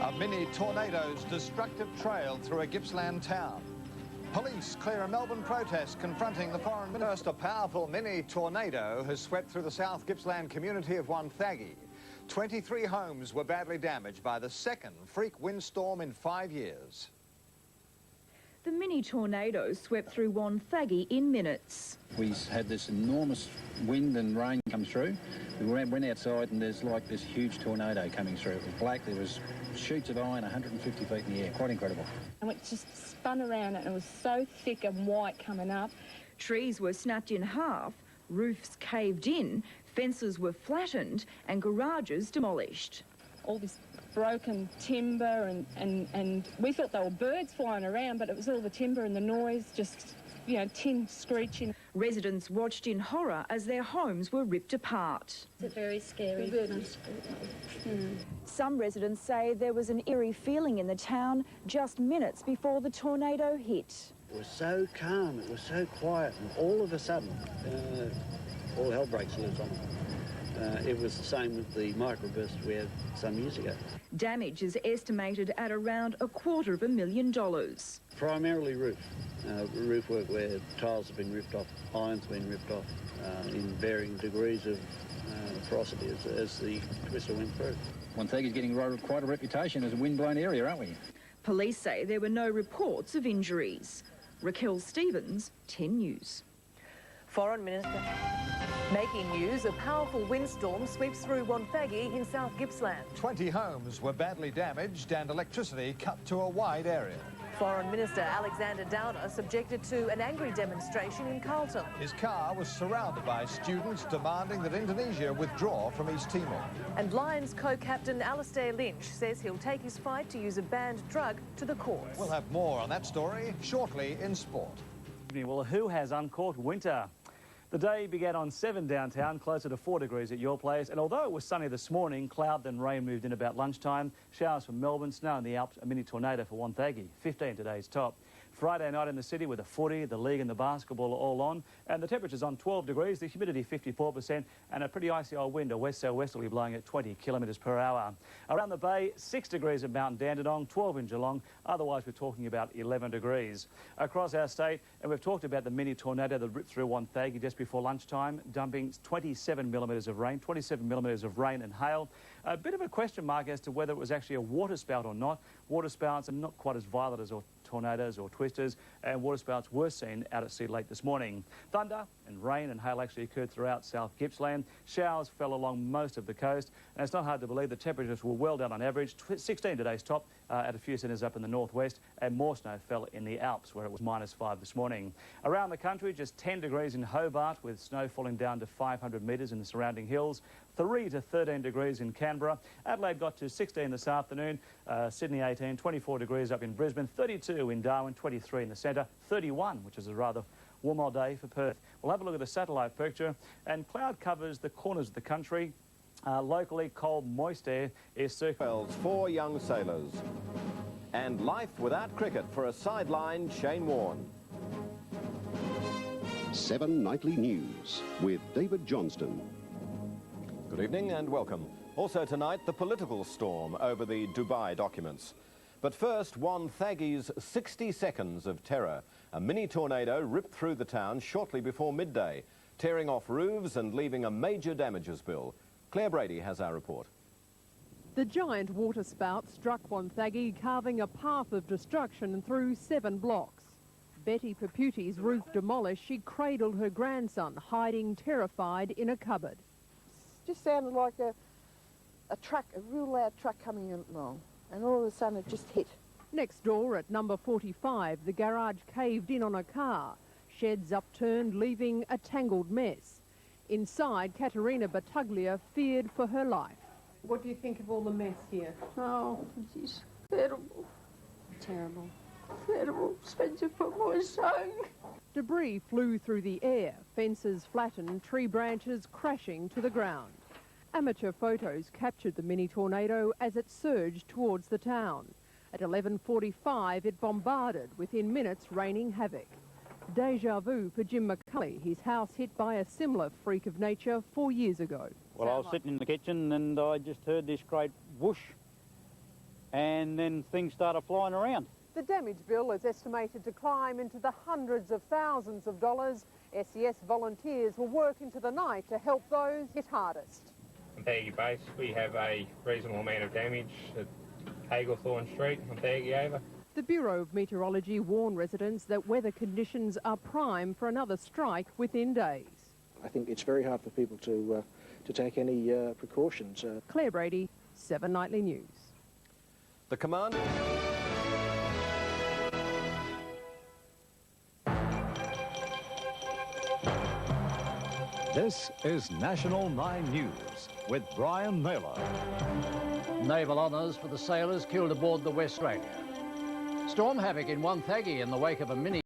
A mini tornado's destructive trail through a Gippsland town. Police clear a Melbourne protest confronting the foreign minister. A powerful mini tornado has swept through the South Gippsland community of Wonthaggi. 23 homes were badly damaged by the second freak windstorm in 5 years. The mini tornado swept through Wonthaggi in minutes. We had this enormous wind and rain come through. We went outside and there's like this huge tornado coming through. It was black, there was sheets of iron 150 feet in the air, quite incredible. And it just spun around and it was so thick and white coming up. Trees were snapped in half, roofs caved in, fences were flattened and garages demolished. All this broken timber and we thought they were birds flying around, but it was all the timber and the noise, just, you know, tin screeching. Residents watched in horror as their homes were ripped apart. It's very scary. Some residents say there was an eerie feeling in the town just minutes before the tornado hit. It was so calm, it was so quiet, and all of a sudden, all hell breaks loose on it. It was the same with the microburst we had some years ago. Damage is estimated at around $250,000. Primarily roof. Roof work where tiles have been ripped off, iron's been ripped off in varying degrees of ferocity as the twister went through. Wonthaggi's getting quite a reputation as a wind-blown area, aren't we? Police say there were no reports of injuries. Raquel Stevens, 10 News. Foreign Minister making news. A powerful windstorm sweeps through Wonthaggi in South Gippsland. 20 homes were badly damaged and electricity cut to a wide area. Foreign Minister Alexander Downer subjected to an angry demonstration in Carlton. His car was surrounded by students demanding that Indonesia withdraw from East Timor. And Lions co-captain Alastair Lynch says he'll take his fight to use a banned drug to the courts. We'll have more on that story shortly in sport. Well, who has uncorked winter? The day began on 7 downtown, closer to 4 degrees at your place, and although it was sunny this morning, cloud then rain moved in about lunchtime. Showers from Melbourne, snow in the Alps, a mini tornado for Wonthaggi, 15 today's top. Friday night in the city with the footy, the league and the basketball all on, and the temperature's on 12 degrees, the humidity 54%, and a pretty icy old wind, a west-southwesterly blowing at 20 kilometres per hour. Around the bay, 6 degrees at Mount Dandenong, 12 in Geelong, otherwise we're talking about 11 degrees. Across our state, and we've talked about the mini tornado that ripped through Wonthaggi just before lunchtime, dumping 27 millimetres of rain, 27 millimetres of rain and hail. A bit of a question mark as to whether it was actually a water spout or not. Water spouts are not quite as violent as tornadoes or twisters, and water spouts were seen out at sea late this morning. Thunder and rain and hail actually occurred throughout South Gippsland. Showers fell along most of the coast, and it's not hard to believe the temperatures were well down on average. 16 today's top at a few centres up in the northwest, and more snow fell in the Alps where it was -5 this morning. Around the country, just 10 degrees in Hobart with snow falling down to 500 metres in the surrounding hills. 3 to 13 degrees in Canberra. Adelaide got to 16 this afternoon. Sydney 18, 24 degrees up in Brisbane, 32 in Darwin, 23 in the centre, 31, which is a rather warm old day for Perth. We'll have a look at the satellite picture, and cloud covers the corners of the country. Locally, cold, moist air is circulating. 4 young sailors. And life without cricket for a sidelined Shane Warne. 7 Nightly News with David Johnston. Good evening and welcome. Also tonight, the political storm over the Dubai documents. But first, Wonthaggi's 60 seconds of terror. A mini tornado ripped through the town shortly before midday, tearing off roofs and leaving a major damages bill. Claire Brady has our report. The giant water spout struck Wonthaggi, carving a path of destruction through 7 blocks. Betty Paputi's roof demolished, she cradled her grandson, hiding terrified in a cupboard. Just sounded like a truck, a real loud truck coming along, and all of a sudden it just hit. Next door at number 45, the garage caved in on a car, sheds upturned, leaving a tangled mess. Inside, Caterina Battaglia feared for her life. What do you think of all the mess here? Oh, it's terrible. Terrible. Terrible, especially for my son. Debris flew through the air, fences flattened, tree branches crashing to the ground. Amateur photos captured the mini tornado as it surged towards the town. At 11:45, it bombarded, within minutes raining havoc. Deja vu for Jim McCulley, his house hit by a similar freak of nature 4 years ago. Well, I was sitting in the kitchen and I just heard this great whoosh and then things started flying around. The damage bill is estimated to climb into the hundreds of thousands of dollars. SES volunteers will work into the night to help those hit hardest. Wonthaggi Base, we have a reasonable amount of damage at Haglethorne Street, Wonthaggi over. The Bureau of Meteorology warn residents that weather conditions are prime for another strike within days. I think it's very hard for people to take any precautions. Claire Brady, 7 Nightly News. The command... This is National 9 News with Brian Naylor. Naval honours for the sailors killed aboard the West Australia. Storm havoc in Wonthaggi in the wake of a mini